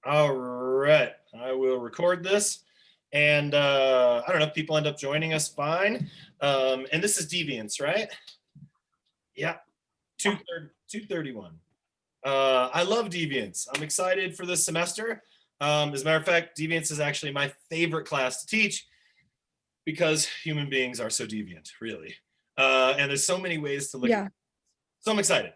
All right, I will record this. And I don't know if people end up joining us, fine. And this is Deviance, right? Yeah, Yeah. 231. I love Deviance. I'm excited for this semester. As a matter of fact, Deviance is actually my favorite class to teach because human beings are so deviant, really. And there's so many ways to look at Yeah. it. So I'm excited.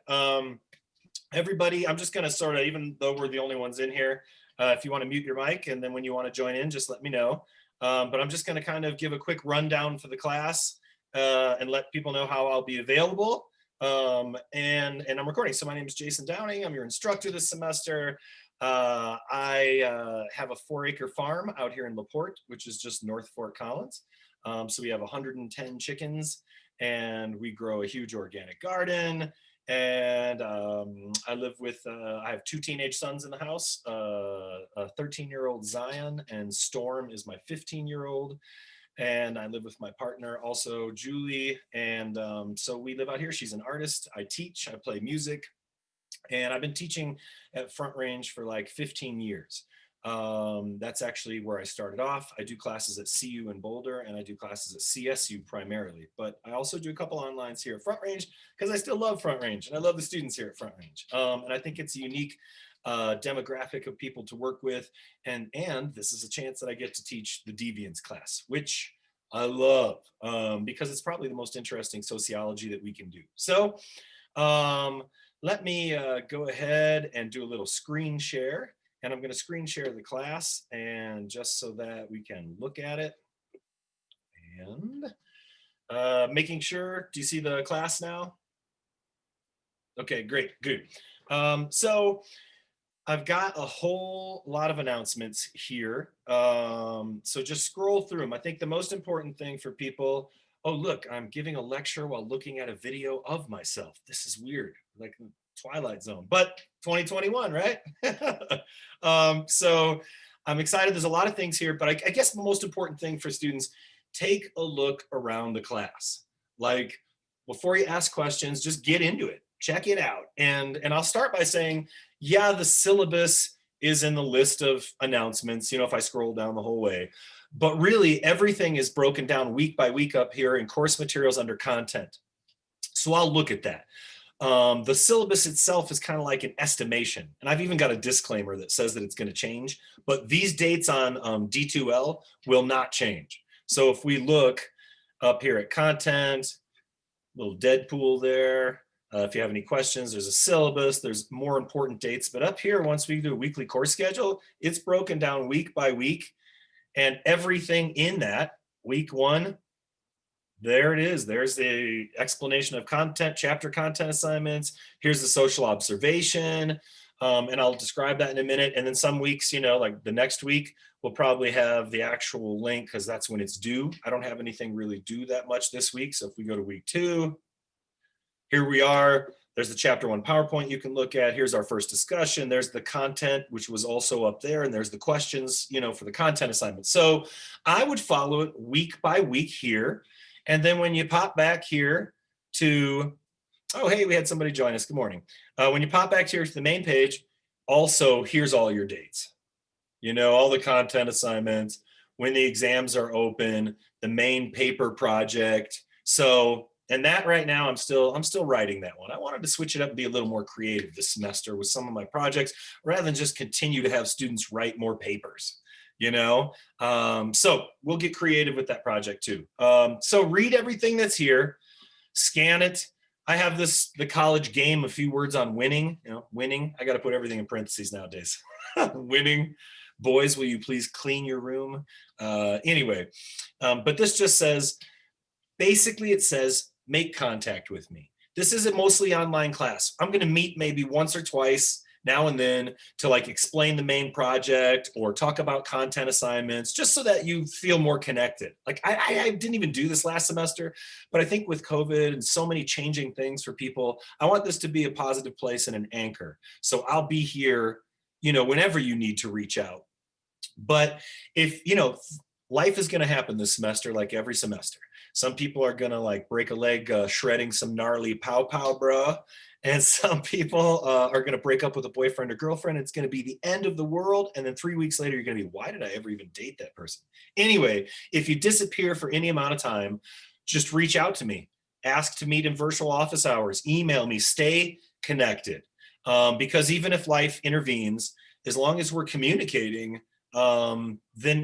Everybody, I'm just going to sort of, even though we're the only ones in here, if you want to mute your mic and then when you want to join in, just let me know. But I'm just going to kind of give a quick rundown for the class and let people know how I'll be available. And I'm recording. So my name is Jason Downing. I'm your instructor this semester. I have a 4-acre farm out here in LaPorte, which is just north Fort Collins. So we have 110 chickens and we grow a huge organic garden. And I live with, I have 2 teenage sons in the house, a 13-year-old Zion, and Storm is my 15-year-old. And I live with my partner, also Julie. And so we live out here. She's an artist. I teach, I play music. And I've been teaching at Front Range for like 15 years. That's actually where I started off. I do classes at CU in Boulder and I do classes at CSU primarily, but I also do a couple onlines here at Front Range because I still love Front Range and I love the students here at Front Range. And I think it's a unique demographic of people to work with. And this is a chance that I get to teach the Deviance class, which I love because it's probably the most interesting sociology that we can do. So let me go ahead and do a little screen share. And I'm going to screen share the class and just so that we can look at it. And making sure, do you see the class now? Okay, great, good. So I've got a whole lot of announcements here. So just scroll through them. I think the most important thing for people, oh, look, I'm giving a lecture while looking at a video of myself. This is weird, like Twilight Zone, but 2021, right? So I'm excited. There's a lot of things here, but I guess the most important thing for students, take a look around the class. Like before you ask questions, just get into it, check it out. And I'll start by saying, yeah, the syllabus is in the list of announcements, you know, if I scroll down the whole way, but really everything is broken down week by week up here in course materials under content. So I'll look at that. The syllabus itself is kind of like an estimation. And I've even got a disclaimer that says that it's going to change, but these dates on D2L will not change. So if we look up here at content, little Deadpool there. If you have any questions, there's a syllabus, there's more important dates. But up here, once we do a weekly course schedule, it's broken down week by week. And everything in that, week 1, there it is. There's the explanation of content, chapter content assignments. Here's the social observation. And I'll describe that in a minute. And then some weeks, you know, like the next week, we'll probably have the actual link because that's when it's due. I don't have anything really due that much this week. So if we go to week 2, here we are. There's the chapter 1 PowerPoint you can look at. Here's our first discussion. There's the content, which was also up there. And there's the questions, you know, for the content assignment. So I would follow it week by week here. And then when you pop back here to, oh, hey, we had somebody join us. Good morning. When you pop back here to the main page, also, here's all your dates. You know, all the content assignments, when the exams are open, the main paper project. So, and that right now, I'm still writing that one. I wanted to switch it up and be a little more creative this semester with some of my projects, rather than just continue to have students write more papers, you know? So we'll get creative with that project too. So read everything that's here, scan it. I have the college game, a few words on winning, you know, winning. I got to put everything in parentheses nowadays. Winning. Boys, will you please clean your room? Anyway, but this just says, basically it says, make contact with me. This is a mostly online class. I'm going to meet maybe once or twice now and then to like explain the main project or talk about content assignments, just so that you feel more connected. Like I didn't even do this last semester, but I think with COVID and so many changing things for people, I want this to be a positive place and an anchor. So I'll be here, you know, whenever you need to reach out. But if, you know, life is going to happen this semester, like every semester. Some people are going to like break a leg shredding some gnarly pow, bro. And some people are going to break up with a boyfriend or girlfriend. It's going to be the end of the world. And then 3 weeks later, you're going to be, why did I ever even date that person? Anyway, if you disappear for any amount of time, just reach out to me. Ask to meet in virtual office hours. Email me. Stay connected. Because even if life intervenes, as long as we're communicating, then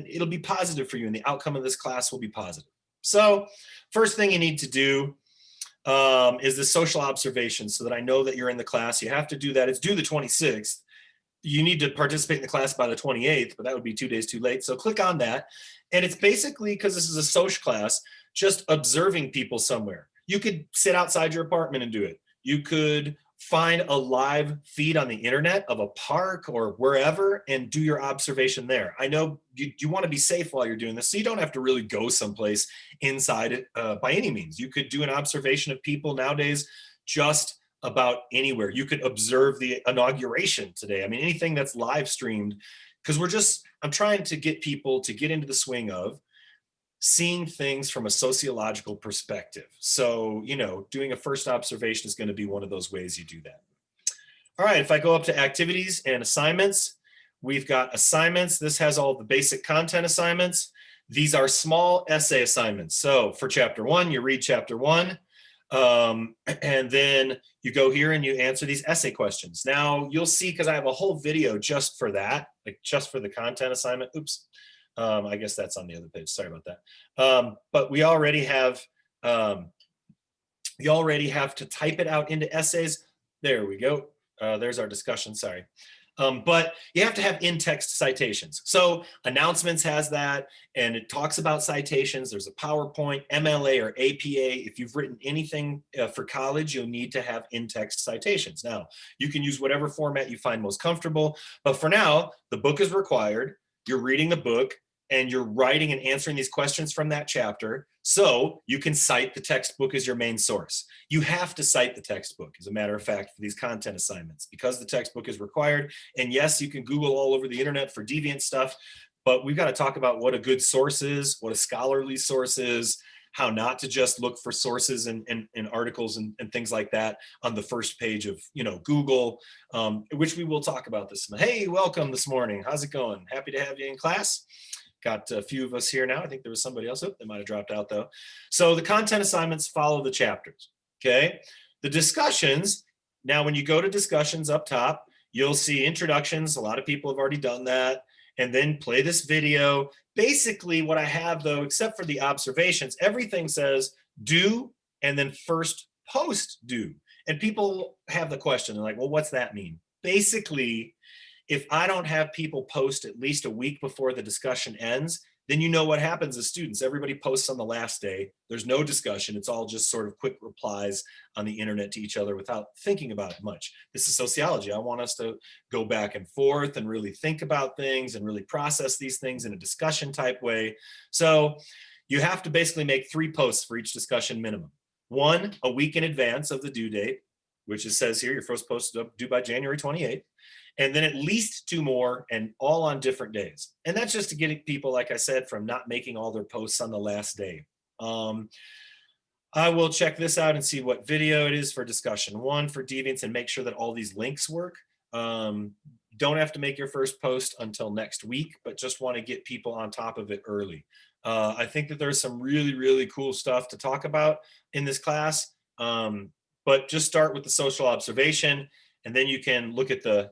it'll be positive for you. And the outcome of this class will be positive. So first thing you need to do is the social observation so that I know that you're in the class. You have to do that. It's due the 26th. You need to participate in the class by the 28th, but that would be 2 days too late. So click on that. And it's basically, because this is a social class, just observing people somewhere. You could sit outside your apartment and do it. You could find a live feed on the internet of a park or wherever and do your observation there. I know you want to be safe while you're doing this, so you don't have to really go someplace inside it by any means. You could do an observation of people nowadays just about anywhere. You could observe the inauguration today. I mean, anything that's live streamed, because I'm trying to get people to get into the swing of seeing things from a sociological perspective. So, doing a first observation is going to be one of those ways you do that. All right, if I go up to activities and assignments, we've got assignments. This has all the basic content assignments. These are small essay assignments. So for chapter 1, you read chapter 1, and then you go here and you answer these essay questions. Now you'll see, because I have a whole video just for that, like just for the content assignment. Oops. I guess that's on the other page. Sorry about that. But we already have, you already have to type it out into essays. There we go. There's our discussion. Sorry. But you have to have in-text citations. So announcements has that, and it talks about citations. There's a PowerPoint, MLA or APA. If you've written anything for college, you'll need to have in-text citations. Now, you can use whatever format you find most comfortable, but for now, the book is required. You're reading the book and you're writing and answering these questions from that chapter. So you can cite the textbook as your main source. You have to cite the textbook, as a matter of fact, for these content assignments, because the textbook is required. And yes, you can Google all over the internet for deviant stuff, but we've got to talk about what a good source is, what a scholarly source is, how not to just look for sources and articles and things like that on the first page of Google, which we will talk about this. Hey, welcome this morning. How's it going? Happy to have you in class. Got a few of us here now. I think there was somebody else. Oh, they might have dropped out though. So the content assignments follow the chapters. Okay. The discussions. Now, when you go to discussions up top, you'll see introductions. A lot of people have already done that. And then play this video. Basically what I have though, except for the observations, everything says do and then first post do. And people have the question, they're like, well, what's that mean? Basically, if I don't have people post at least a week before the discussion ends, then you know what happens as students. Everybody posts on the last day. There's no discussion. It's all just sort of quick replies on the internet to each other without thinking about it much. This is sociology. I want us to go back and forth and really think about things and really process these things in a discussion type way. So you have to basically make 3 posts for each discussion minimum. 1 a week in advance of the due date, which it says here, your first post is due by January 28th. And then at least 2 more, and all on different days. And that's just to get people, like I said, from not making all their posts on the last day. I will check this out and see what video it is for discussion 1 for deviance and make sure that all these links work. Don't have to make your first post until next week, but just want to get people on top of it early. I think that there's some really, really cool stuff to talk about in this class, but just start with the social observation. And then you can look at the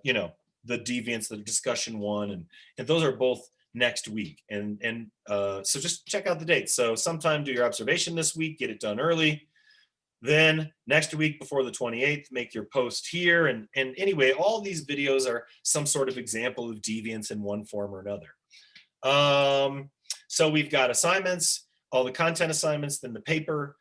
deviance, the discussion 1, and those are both next week. And so just check out the dates. So sometime do your observation this week, get it done early. Then next week before the 28th, make your post here. And anyway, all these videos are some sort of example of deviance in one form or another. So we've got assignments, all the content assignments, then the paper,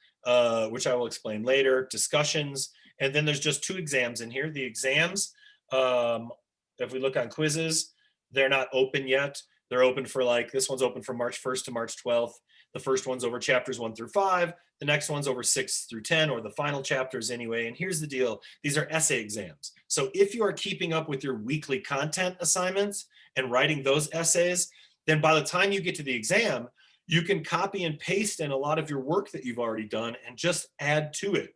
which I will explain later, discussions. And then there's just 2 exams in here. The exams, if we look on quizzes, they're not open yet. They're open for this one's open from March 1st to March 12th. The first one's over chapters 1 through 5. The next one's over 6 through 10, or the final chapters anyway. And here's the deal. These are essay exams. So if you are keeping up with your weekly content assignments and writing those essays, then by the time you get to the exam, you can copy and paste in a lot of your work that you've already done and just add to it.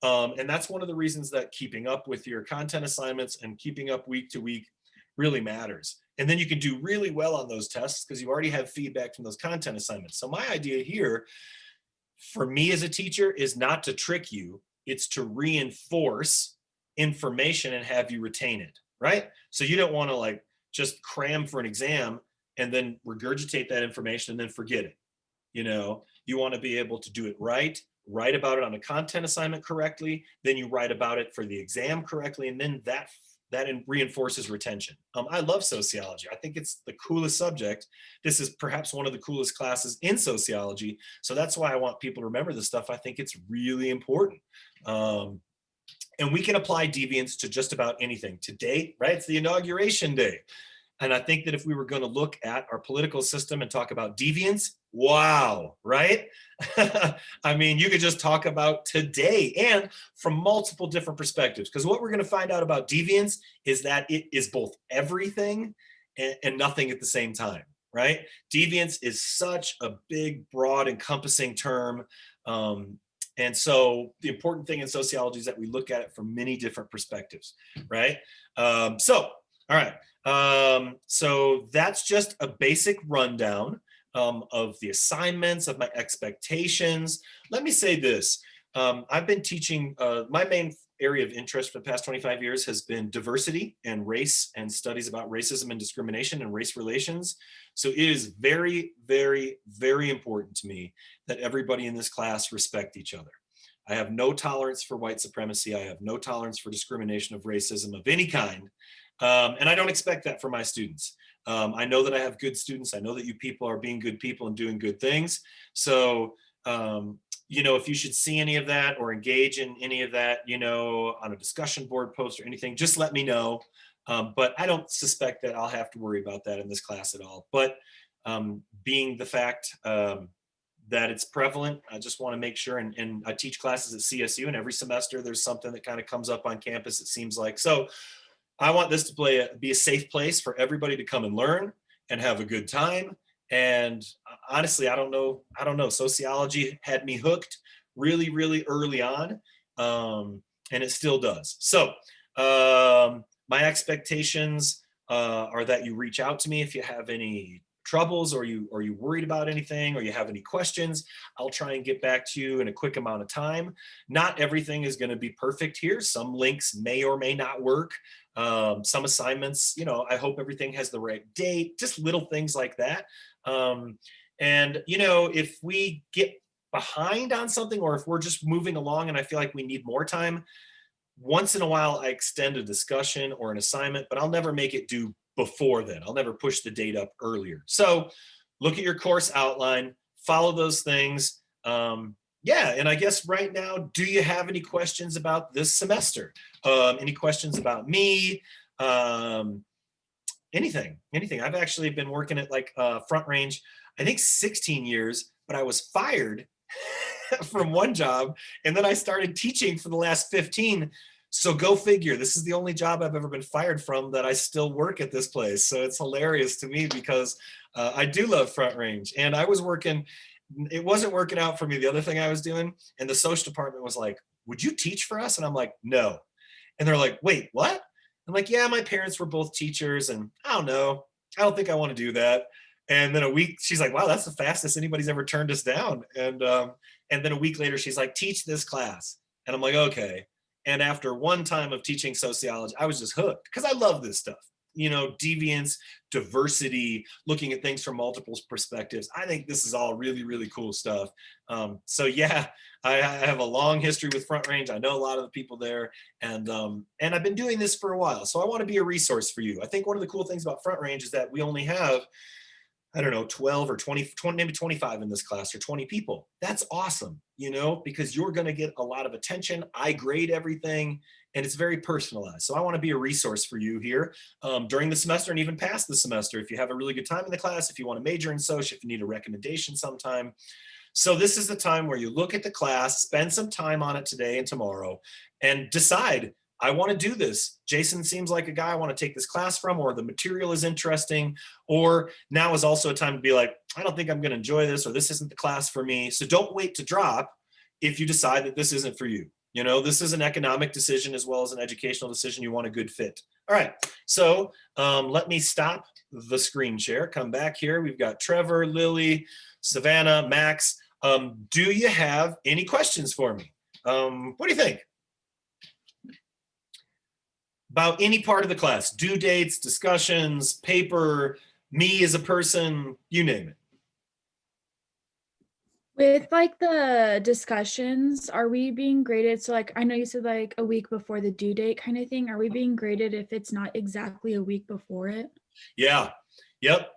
And that's one of the reasons that keeping up with your content assignments and keeping up week to week really matters. And then you can do really well on those tests because you already have feedback from those content assignments. So my idea here for me as a teacher is not to trick you, it's to reinforce information and have you retain it, right? So you don't want to like just cram for an exam and then regurgitate that information and then forget it. You know, you want to be able to do it right, write about it on a content assignment correctly, then you write about it for the exam correctly, and then that reinforces retention. I love sociology. I think it's the coolest subject. This is perhaps one of the coolest classes in sociology. So that's why I want people to remember this stuff. I think it's really important. And we can apply deviance to just about anything. Today, right? It's the inauguration day. And I think that if we were going to look at our political system and talk about deviance, wow, right? I mean, you could just talk about today and from multiple different perspectives. Because what we're going to find out about deviance is that it is both everything and nothing at the same time, right? Deviance is such a big, broad, encompassing term. And so the important thing in sociology is that we look at it from many different perspectives, right? All right. So that's just a basic rundown of the assignments, of my expectations. Let me say this. I've been teaching, my main area of interest for the past 25 years has been diversity and race and studies about racism and discrimination and race relations. So it is very, very, very important to me that everybody in this class respect each other. I have no tolerance for white supremacy. I have no tolerance for discrimination of racism of any kind. And I don't expect that from my students. I know that I have good students. I know that you people are being good people and doing good things. So, you know, if you should see any of that or engage in any of that, you know, on a discussion board post or anything, just let me know. But I don't suspect that I'll have to worry about that in this class at all. But being the fact that it's prevalent, I just want to make sure, and I teach classes at CSU, and every semester there's something that kind of comes up on campus, it seems like. So I want this to be a safe place for everybody to come and learn and have a good time. And honestly, I don't know. Sociology had me hooked really, really early on, and it still does. So my expectations are that you reach out to me if you have any troubles or you worried about anything or you have any questions. I'll try and get back to you in a quick amount of time. Not everything is going to be perfect here. Some links may or may not work. Some assignments, you know, I hope everything has the right date, just little things like that. And, you know, if we get behind on something or if we're just moving along and I feel like we need more time, once in a while I extend a discussion or an assignment, but I'll never make it due before then. I'll never push the date up earlier. So look at your course outline, follow those things. Yeah, and I guess right now, do you have any questions about this semester? Any questions about me? Anything. I've actually been working at like Front Range, I think 16 years, but I was fired from one job, and then I started teaching for the last 15. So go figure. This is the only job I've ever been fired from that I still work at this place. So it's hilarious to me because I do love Front Range, and I was working. It wasn't working out for me, the other thing I was doing, and the social department was like, would you teach for us? And I'm like, no. And they're like, wait, what? I'm like, yeah, my parents were both teachers, and I don't know. I don't think I want to do that. And then a week, she's like, wow, that's the fastest anybody's ever turned us down. And then a week later, she's like, teach this class. And I'm like, okay. And after one time of teaching sociology, I was just hooked because I love this stuff. You know, deviance, diversity, looking at things from multiple perspectives. I think this is all really, really cool stuff. So yeah, I have a long history with Front Range. I know a lot of the people there, and I've been doing this for a while. So I want to be a resource for you. I think one of the cool things about Front Range is that we only have, I don't know, 12 or 20, maybe 25 in this class or 20 people. That's awesome, you know, because you're going to get a lot of attention. I grade everything and it's very personalized. So I want to be a resource for you here during the semester and even past the semester. If you have a really good time in the class, if you want to major in social, if you need a recommendation sometime. So this is the time where you look at the class, spend some time on it today and tomorrow, and decide, I want to do this. Jason seems like a guy I want to take this class from, or the material is interesting, or now is also a time to be like, I don't think I'm going to enjoy this, or this isn't the class for me. So don't wait to drop if you decide that this isn't for you. You know, this is an economic decision as well as an educational decision. You want a good fit. All right, so let me stop the screen share, come back here. We've got Trevor, Lily, Savannah, Max. Do you have any questions for me? What do you think? About any part of the class, due dates, discussions, paper, me as a person, you name it. With like the discussions, are we being graded? So like, I know you said like a week before the due date kind of thing. Are we being graded if it's not exactly a week before it? Yeah, yep.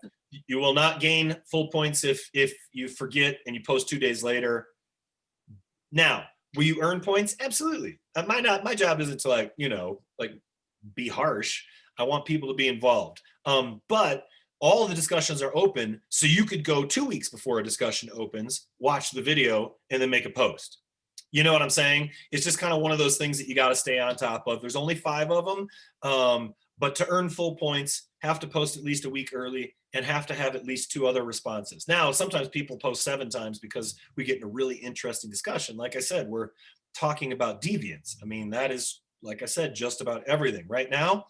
You will not gain full points if you forget and you post 2 days later. Now, will you earn points? Absolutely. My job isn't to like, you know, like be harsh. I want people to be involved. But all of the discussions are open, so you could go 2 weeks before a discussion opens, watch the video, and then make a post. You know what I'm saying? It's just kind of one of those things that you got to stay on top of. There's only 5 of them, but to earn full points, have to post at least a week early and have to have at least 2 other responses. Now, sometimes people post 7 times because we get in a really interesting discussion. Like I said, we're talking about deviance. I mean, that is, like I said, just about everything. Right now,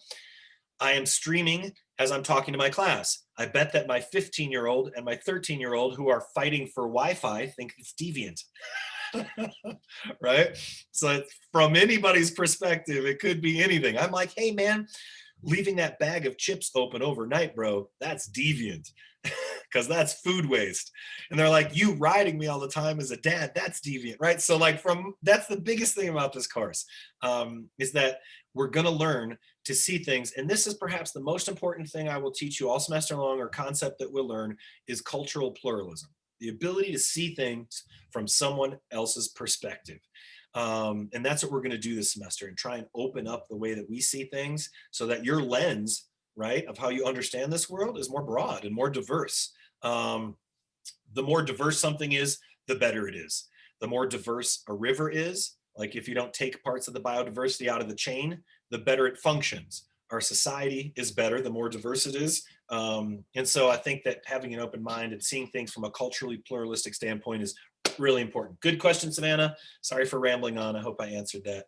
I am streaming as I'm talking to my class. I bet that my 15-year-old and my 13-year-old who are fighting for Wi-Fi think it's deviant. Right? So from anybody's perspective, it could be anything. I'm like, hey man, leaving that bag of chips open overnight, bro, that's deviant because that's food waste. And they're like, you riding me all the time as a dad, that's deviant, right? So like that's the biggest thing about this course, is that we're gonna learn to see things. And this is perhaps the most important thing I will teach you all semester long, or concept that we'll learn, is cultural pluralism. The ability to see things from someone else's perspective. And that's what we're going to do this semester, and try and open up the way that we see things so that your lens, right, of how you understand this world is more broad and more diverse. The more diverse something is, the better it is. The more diverse a river is, like if you don't take parts of the biodiversity out of the chain, the better it functions. Our society is better the more diverse it is. And so I think that having an open mind and seeing things from a culturally pluralistic standpoint is really important. Good question, Savannah. Sorry for rambling on. I hope I answered that.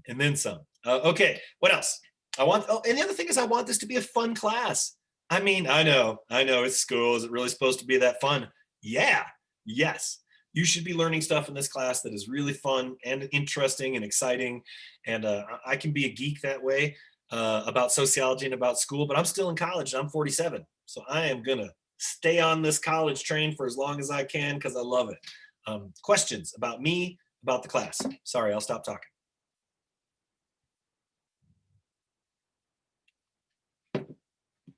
And then some. Okay, what else? And the other thing is, I want this to be a fun class. I mean, I know, it's school. Is it really supposed to be that fun? Yeah, yes. You should be learning stuff in this class that is really fun and interesting and exciting. And I can be a geek that way about sociology and about school, but I'm still in college. I'm 47. So I am going to stay on this college train for as long as I can because I love it. Questions about me, about the class? Sorry, I'll stop talking.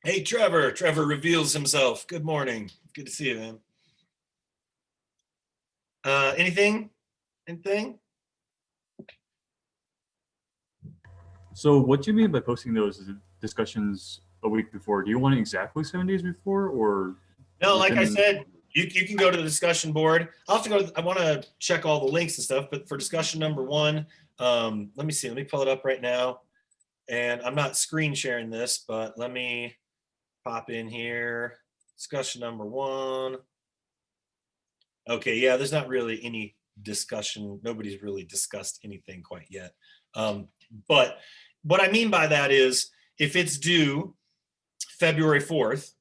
Hey, Trevor. Trevor reveals himself. Good morning. Good to see you, man. Anything? So what do you mean by posting those discussions a week before? Do you want it exactly 7 days before, or? No, like I said, you can go to the discussion board. I'll have to go. I want to check all the links and stuff, but for discussion number 1, let me see. Let me pull it up right now. And I'm not screen sharing this, but let me pop in here. Discussion number 1. Okay, yeah, there's not really any discussion. Nobody's really discussed anything quite yet. But what I mean by that is, if it's due February 4th,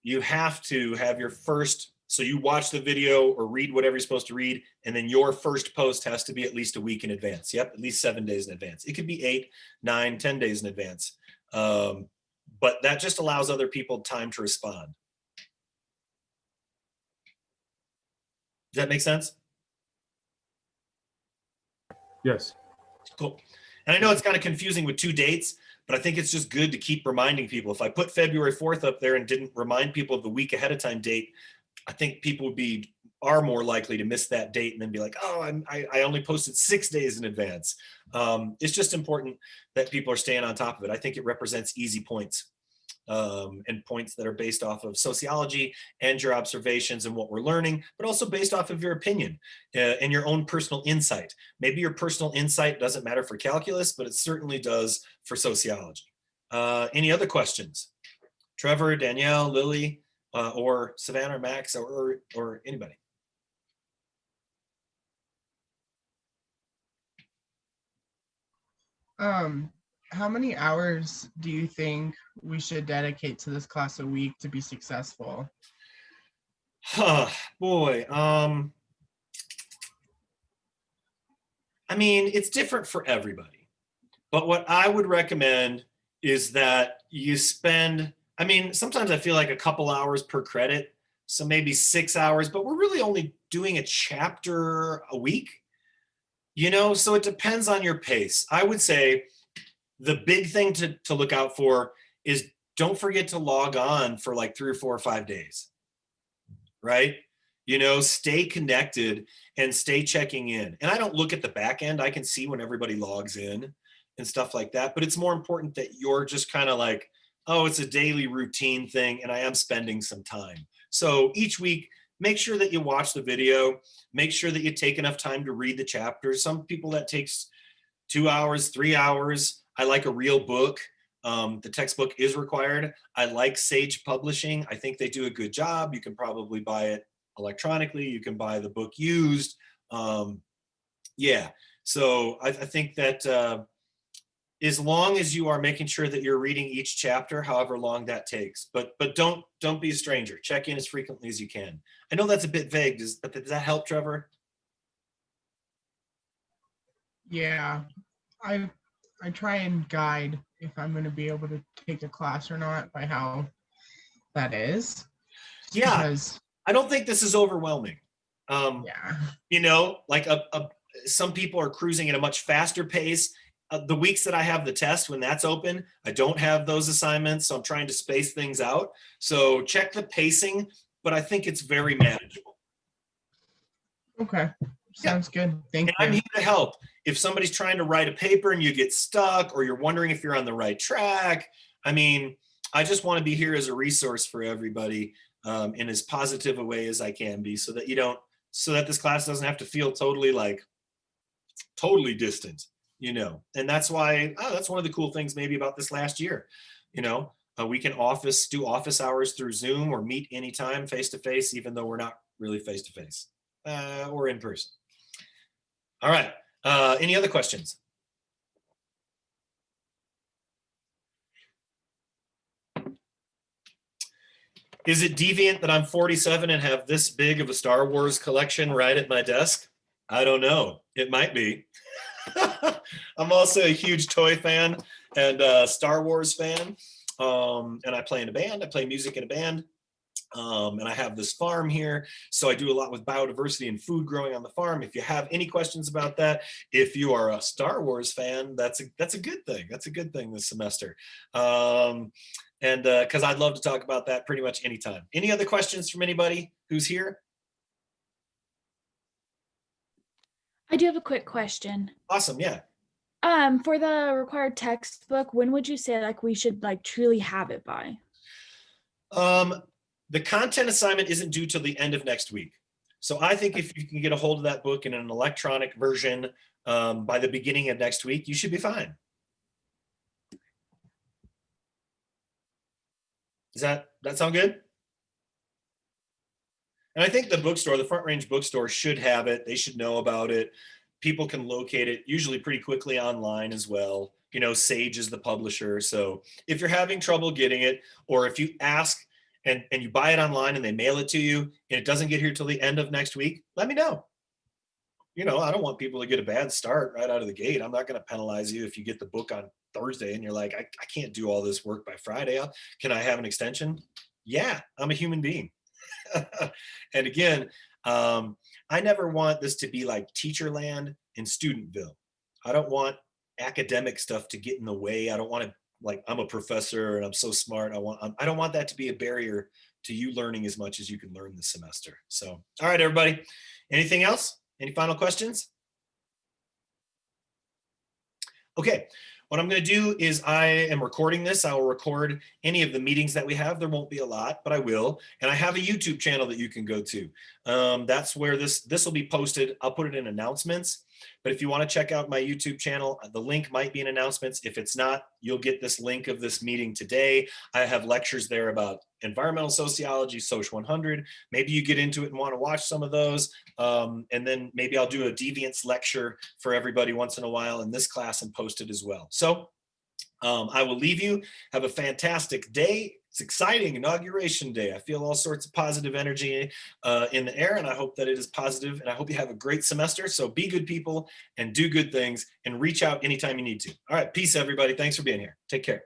you have to have your first, so you watch the video or read whatever you're supposed to read, and then your first post has to be at least a week in advance. Yep, at least 7 days in advance. It could be 8, 9, 10 days in advance. But that just allows other people time to respond. Does that make sense? Yes. Cool. And I know it's kind of confusing with 2 dates, but I think it's just good to keep reminding people. If I put February 4th up there and didn't remind people of the week ahead of time date, I think people are more likely to miss that date and then be like, oh, I only posted 6 days in advance. It's just important that people are staying on top of it. I think it represents easy points, and points that are based off of sociology and your observations and what we're learning, but also based off of your opinion and your own personal insight. Maybe your personal insight doesn't matter for calculus, but it certainly does for sociology. Any other questions? Trevor, Danielle, Lily, or Savannah, or Max, or anybody? How many hours do you think we should dedicate to this class a week to be successful? Huh, boy. I mean, it's different for everybody. But what I would recommend is that you spend, I mean, sometimes I feel like a couple hours per credit, so maybe 6 hours, but we're really only doing a chapter a week, so it depends on your pace. I would say the big thing to look out for is don't forget to log on for like 3 or 4 or 5 days, right? Stay connected and stay checking in. And I don't look at the back end. I can see when everybody logs in and stuff like that. But it's more important that you're just kind of like, oh, it's a daily routine thing and I am spending some time. So each week, make sure that you watch the video. Make sure that you take enough time to read the chapters. Some people that takes 2 hours, 3 hours. I like a real book. The textbook is required. I like Sage Publishing. I think they do a good job. You can probably buy it electronically. You can buy the book used. Yeah, so I think that as long as you are making sure that you're reading each chapter, however long that takes, but don't be a stranger. Check in as frequently as you can. I know that's a bit vague. Does that help, Trevor? Yeah, I try and guide if I'm going to be able to take a class or not by how that is. Yeah, Because, I don't think this is overwhelming. yeah. Like some people are cruising at a much faster pace. The weeks that I have the test, when that's open, I don't have those assignments, so I'm trying to space things out. So check the pacing, but I think it's very manageable. Okay. Sounds good. Thank And you. I'm here to help. If somebody's trying to write a paper and you get stuck or you're wondering if you're on the right track, I mean, I just want to be here as a resource for everybody in as positive a way as I can be so that this class doesn't have to feel totally distant, and that's why, that's one of the cool things maybe about this last year, we can do office hours through Zoom or meet anytime face to face, even though we're not really face to face or in person. All right. Any other questions? Is it deviant that I'm 47 and have this big of a Star Wars collection right at my desk? I don't know. It might be. I'm also a huge toy fan and Star Wars fan. And I play in a band. I play music in a band. And I have this farm here. So I do a lot with biodiversity and food growing on the farm. If you have any questions about that, if you are a Star Wars fan, that's a good thing. That's a good thing this semester. And because I'd love to talk about that pretty much anytime. Any other questions from anybody who's here? I do have a quick question. Awesome, yeah. For the required textbook, when would you say we should truly have it by? The content assignment isn't due till the end of next week. So I think if you can get a hold of that book in an electronic version by the beginning of next week, you should be fine. Does that sound good? And I think the Front Range bookstore should have it. They should know about it. People can locate it usually pretty quickly online as well. Sage is the publisher. So if you're having trouble getting it, or if you ask and you buy it online and they mail it to you and it doesn't get here till the end of next week, let me know. I don't want people to get a bad start right out of the gate. I'm not going to penalize you if you get the book on Thursday and you're like, I can't do all this work by Friday. Can I have an extension? Yeah, I'm a human being. And again, I never want this to be like teacher land and Studentville. I don't want academic stuff to get in the way. I don't want to I'm a professor and I'm so smart. I don't want that to be a barrier to you learning as much as you can learn this semester. So, all right, everybody. Anything else? Any final questions? Okay. What I'm going to do is I am recording this. I will record any of the meetings that we have. There won't be a lot, but I will. And I have a YouTube channel that you can go to. That's where this will be posted. I'll put it in announcements. But if you want to check out my YouTube channel, the link might be in announcements. If it's not, you'll get this link of this meeting today. I have lectures there about environmental sociology, Social 100. Maybe you get into it and want to watch some of those. And then maybe I'll do a deviance lecture for everybody once in a while in this class and post it as well. So I will leave you. Have a fantastic day. It's exciting, Inauguration Day. I feel all sorts of positive energy in the air, and I hope that it is positive, and I hope you have a great semester. So be good people and do good things and reach out anytime you need to. All right, peace, everybody. Thanks for being here. Take care.